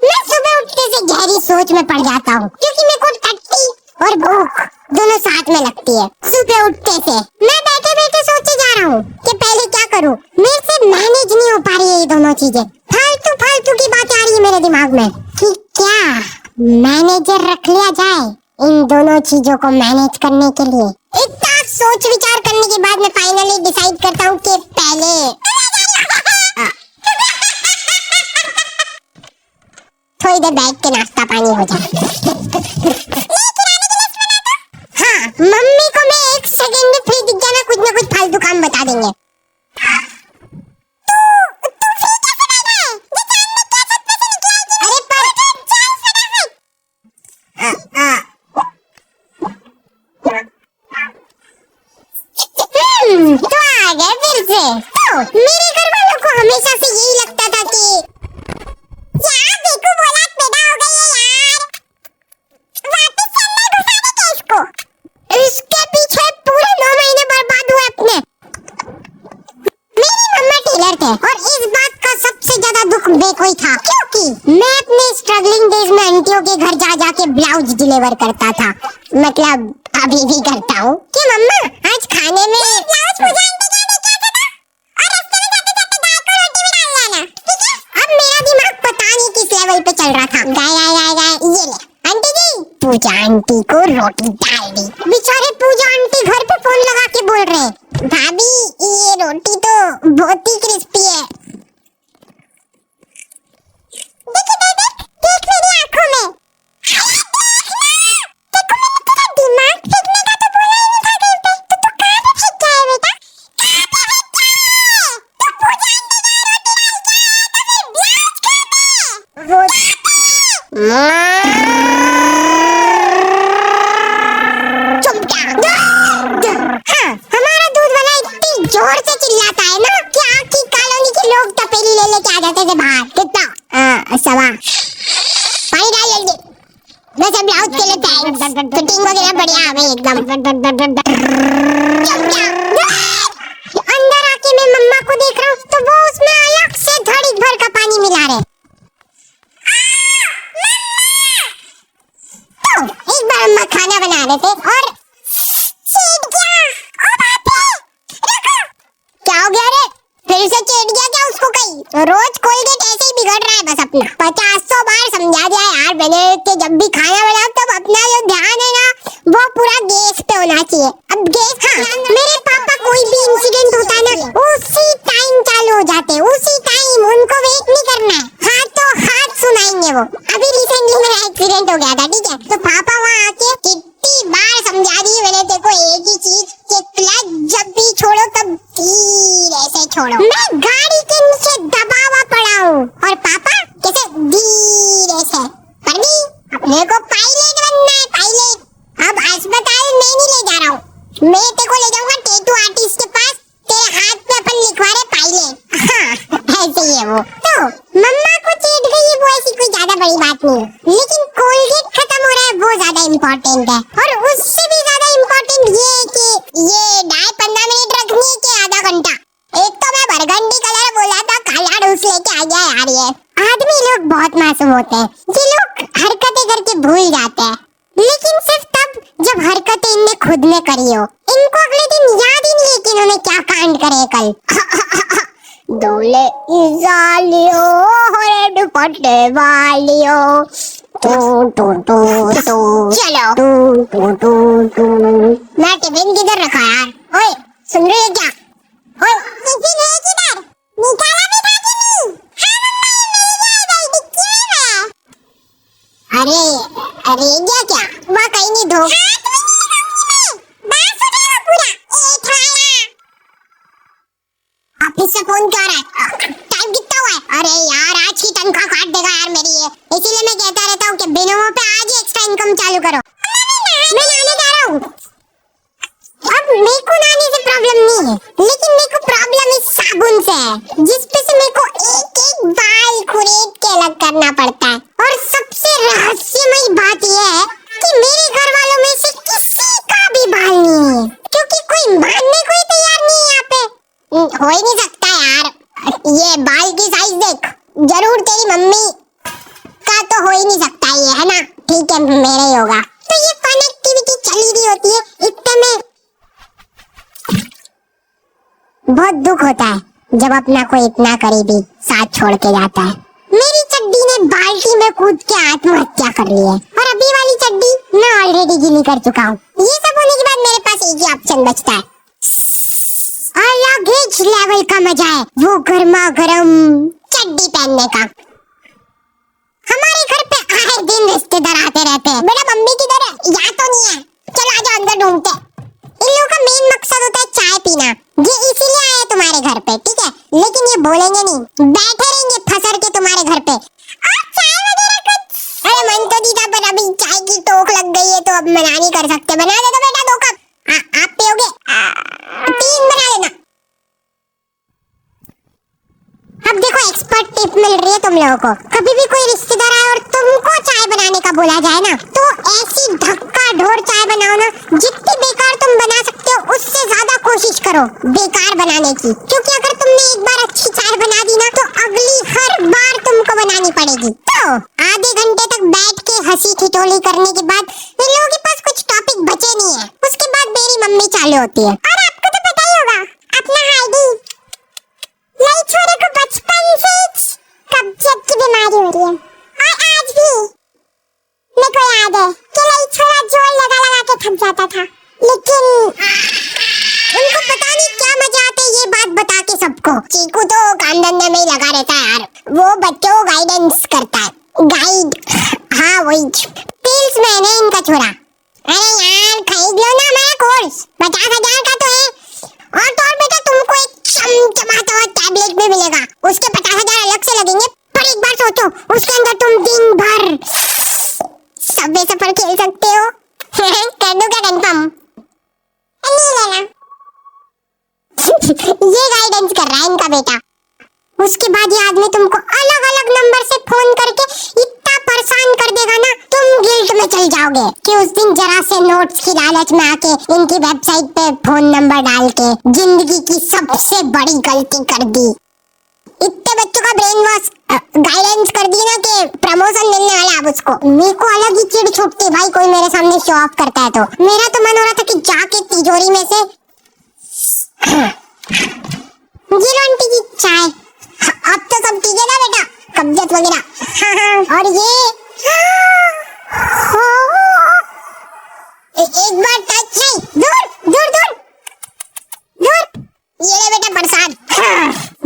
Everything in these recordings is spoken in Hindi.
मैं सुबह उठने से गहरी सोच में पड़ जाता हूँ, क्योंकि मेरे को टट्टी और भूख दोनों साथ में लगती है। सुबह उठते से मैं बैठे बैठे सोचे जा रहा हूँ कि पहले क्या करूँ। मेरे से मैनेज नहीं हो पा रही है ये दोनों चीजें। फालतू फालतू की बातें आ रही है मेरे दिमाग में कि क्या मैनेजर रख लिया जाए इन दोनों चीजों को मैनेज करने के लिए। इतना सोच विचार करने के बाद मैं फाइनली डिसाइड करता हूँ कि पहले थोड़ी देर बैठ के नाश्ता पानी हो जाए। हाँ, मम्मी को मैं 1 सेकंड में फ्री दिख जाना, कुछ ना कुछ फालतू काम बता देंगे। तो आ गए फिर से। तो मेरे घर वालों को हमेशा से यही लगता था कि यार देखो औलाद पैदा हो गई है यार, वापस चलना घुसाने के इसको। इसके पीछे पूरे 9 महीने बर्बाद हुए अपने। मेरी मम्मा टेलर थे और इस बात का सबसे ज्यादा दुख मेरे को ही था, क्योंकि मैं अपने स्ट्रगलिंग डेज में आंटियों के घर जा जाके ब्लाउज डिलीवर करता था। मतलब अभी भी करता हूँ कि मम्मा आज खाने में ब्लाउज पूजा आंटी क्या लेके आता था और रास्ते में जाते जाते दाल को रोटी में डाल लेना, ठीक है। अब मेरा दिमाग पता नहीं किस लेवल पे चल रहा था। गाय ये ले आंटी जी, पूजा आंटी को रोटी डाल दी। बेचारे पूजा आंटी घर पे फोन लगा के बोल रहे, भाभी ये रोटी तो बहुत ही क्रिस्पी है। देख मेरी आंखों में। हमारा दूध वाला इतनी जोर से चिल्लाता है ना कि आपकी कॉलोनी के लोग तपेली ले लेके आ जाते थे बाहर। कितना सवा पानी डाल जल्दी। वैसे ब्लाउज के लिए थैंक्स, फिटिंग वगैरह बढ़िया आ गई एकदम। अंदर आके मैं मम्मा को देख रहा हूँ तो वो उसमें अलग से धड़ी भर का पानी मिला रहे। तो एक बार अम्मा खाना बना रहे थे और चेट गया। ओ बापे, रुको। क्या हो गया रे? फिर से चेट गया क्या उसको कहीं? रोज कोलगेट ऐसे ही बिगड़ रहा है बस अपना। 50 बार समझा दिया यार मैंने कि जब भी खाना बनाओ तब अपना जो ध्यान है ना वो पूरा गैस पे होना चाहिए। अब गैस, हाँ, मेरे पापा कोई भी इंसिडेंट होता है ना उसी टाइम चालू हो जाते, उसी टाइम, उनको वेट नहीं करना है। हाथों हाथ सुनाएंगे वो। अभी रिसेंटली मेरा एक्सीडेंट हो गया था, ठीक है, तो पापा वहाँ आके कितनी बार समझा दी मैंने तेको एक ही चीज कि क्लच जब भी छोड़ो तब धीरे से छोड़ो। मैं गाड़ी के नीचे दबा हुआ पड़ा हूँ और पापा कैसे धीरे से। पर नहीं, अपने को पायलट बनना है, पायलट। अब अस्पताल में नहीं ले जा रहा हूँ, मैं तेको ले जाऊंगा टैटू आर्टिस्ट के पास, तेरे हाथ पे अपन लिखवा रहे पायलट। हाँ, ऐसे ही है वो। तो मम्मा को चेट गई है वो ऐसी कोई ज्यादा बड़ी बात नहीं है, लेकिन कोलगेट खत्म हो रहा है वो ज्यादा इम्पोर्टेंट है। और उससे भी ज्यादा इम्पोर्टेंट ये है कि ये डाई 15 मिनट रखनी है कि आधा घंटा। एक तो मैं बरगंडी कलर बोला था, काला डूस लेके आ गया यार। ये आदमी लोग बहुत मासूम होते हैं, ये लोग हरकतें करके भूल जाते हैं, लेकिन सिर्फ तब जब हरकतें इनने खुद ने करी हो। इनको अगले दिन याद ही नहीं है कि इन्होंने क्या कांड करे कल। दूल्हे इजालियो होरे दुपट्टे वालियो चलो मैं टिफिन किधर रखा यार? ओए सुन रही है क्या? ओए टिफिन है किधर? निकाला भी था कि नहीं? हाँ मम्मा ये मेरी डिक्की में। अरे अरे ये क्या? वहाँ कहीं नहीं धो। ऑफिस से फोन क्या रहा है? टाइम कितना हुआ है? अरे यार आज की तनख्वाह काट देगा यार मेरी ये, इसीलिए मैं कहता रहता हूँ कि बिनोमो पे आज ही एक्स्ट्रा इनकम चालू करो। मैं नहाने जा रहा हूँ। अब मेरे को नहाने से प्रॉब्लम नहीं है, लेकिन मेरे को प्रॉब्लम इस साबुन से है, जिसपे से मेरे को एक एक बाल खुरेद के अलग करना पड़ता है। और सबसे रहस्यमयी बात यह है कि मेरे घर वालों में से किसी का भी बाल नहीं है, क्योंकि कोई मानने को ही तैयार नहीं है यहाँ पे। हो ही नहीं सकता यार, ये बाल की साइज देख, जरूर तेरी मम्मी का ही नहीं सकता ये, है ना? ठीक है, मेरा ही होगा। तो ये फन एक्टिविटी चली रही होती है, इतने में बहुत दुख होता है जब अपना कोई इतना करीबी साथ छोड़ के जाता है। मेरी चड्डी ने बाल्टी में कूद के आत्महत्या कर ली है, और अभी वाली चड्डी मैं ऑलरेडी गीली कर चुका हूँ। ये सब होने के बाद मेरे पास एक ही ऑप्शन बचता है, अलग ही लेवल का मजा है वो गर्मा गर्म चड्डी पहनने का। हमारे घर पे आए दिन रिश्तेदार आते रहते हैं। बेटा मम्मी किधर है? यहाँ तो नहीं है, चलो आ जाओ अंदर ढूंढते। इन लोगों का मेन मकसद होता है चाय पीना। ये इसीलिए आए तुम्हारे घर पे, ठीक है? लेकिन ये बोलेंगे नहीं, बैठे रहेंगे फसर के तुम्हारे घर पे। और चाय वगैरह कुछ? अरे मन तो दीदा, पर अभी चाय की टोक लग गई है तो अब मना नहीं कर सकते। बना दे दो बेटा 2 कप। आप पियोगे? 3 बना देना। अब देखो एक्सपर्ट टिप मिल रही है तुम लोगों को। कभी भी कोई रिश्तेदार आए और तुमको चाय बनाने का बोला जाए ना, तो ऐसी धक्का ढोर चाय बनाओ ना, जितनी बेकार तुम बना सकते हो उससे ज्यादा कोशिश करो बेकार बनाने की। क्योंकि अगर तुमने एक बार अच्छी चाय बना दी ना, तो अगली हर बार तुमको बनानी पड़ेगी। तो आधे घंटे तक बैठ के हंसी ठिठोली करने के बाद इन लोगों के पास कुछ टॉपिक बचे नहीं है। उसके बाद मेरी मम्मी चालू होती है। और आपको तो पता ही होगा, अपना हाइडी लई छोरे को बचपन से कब्जियत की बीमारी हो रही है, और आज भी मेरे को याद है कि लई छोरा जोर लगा लगा के थक जाता था, लेकिन उनको पता नहीं क्या मजा आता है ये बात बता के सबको। चीकू तो काम धंधे में ही लगा रहता है यार, वो बच्चों को गाइडेंस करता है, गाइड। हाँ वही सेल्समैन है इनका छोरा। अरे यार खरीद लो ना हमारा कोर्स, 50,000 का तो है। और तो और बेटा तुमको एक चमचमाता हुआ टैबलेट भी मिलेगा, उसके 50,000 अलग से लगेंगे। पर एक बार सोचो, उसके अंदर तुम दिन भर सबवे सफर खेल सकते हो। कर दो क्या कंफर्म? नहीं लेना। ये गाइडेंस कर रहा है इनका बेटा। उसके बाद ये आदमी तुमको अलग अलग नंबर से फोन करके इतना परेशान कर देगा ना, तुम गिल्ट में चल जाओगे कि उस दिन जरा से नोट्स की लालच में आके इनकी वेबसाइट पे फोन नंबर डाल के जिंदगी की सबसे बड़ी गलती कर दी। इतने बच्चों का ब्रेन वॉश गाइडेंस कर दी ना कि प्रमोशन मिलने वाला है अब उसको। मेरे को अलग ही चिढ़ छूटती भाई, कोई मेरे सामने शो ऑफ करता है तो। मेरा तो मन हो रहा था कि जाके तिजोरी में से जीरो आंटी की चाय। अब तो सब ठीक है ना बेटा, कब्जियत वगैरह। और ये एक बार टच नहीं, दूर दूर दूर दूर। ये ले बेटा प्रसाद।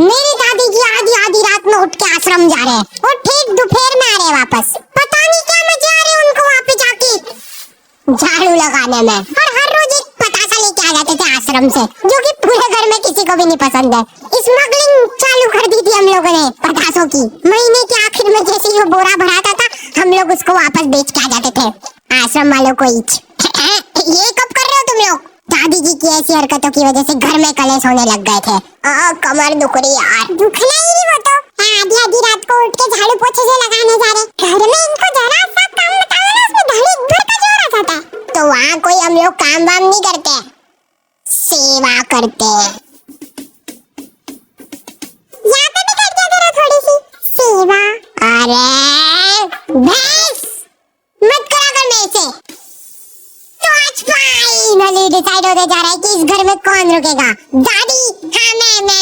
मेरी दादी जी आधी आधी रात में उठ के आश्रम जा रहे हैं और ठीक दोपहर में आ रहे हैं वापस। पता नहीं क्या मजे आ रहे उनको वहाँ पे जाके झाड़ू लगाने में। और हर रोज एक पतासा लेके आ जाते थे आश्रम से, जो कि पूरे घर में किसी को भी नहीं पसंद है। स्मगलिंग चालू कर दी थी हम लोगों ने पतासों की। महीने के आखिर में जैसे ही वो बोरा भराता था, हम लोग उसको वापस बेच के आ जाते थे आश्रम वालों को। ये कब कर रहे हो तुम लोग? दादी जी की ऐसी हरकतों की वजह से घर में कलेश होने लग गए थे। कमर दुख रही यार। दुखना ही नहीं, वो तो आधी आधी रात को उठ के झाड़ू पोछे से लगाने जा रहे। घर में इनको जरा सा काम बताओ ना, उसमें धड़ीक भर का जोर आ जाता है। तो वहाँ कोई हम लोग काम वाम नहीं करते, सेवा करते हैं। यहाँ पे भी कर दिया करो थोड़ी सी सेवा। अरे भैंस मत करा कर मेरे से। तो आज फाइनली डिसाइड होने जा रहा है कि इस घर में कौन रुकेगा, दादी? हाँ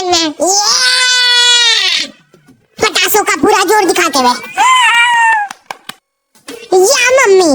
मैं पटासों का पूरा जोर दिखाते हुए, या मम्मी?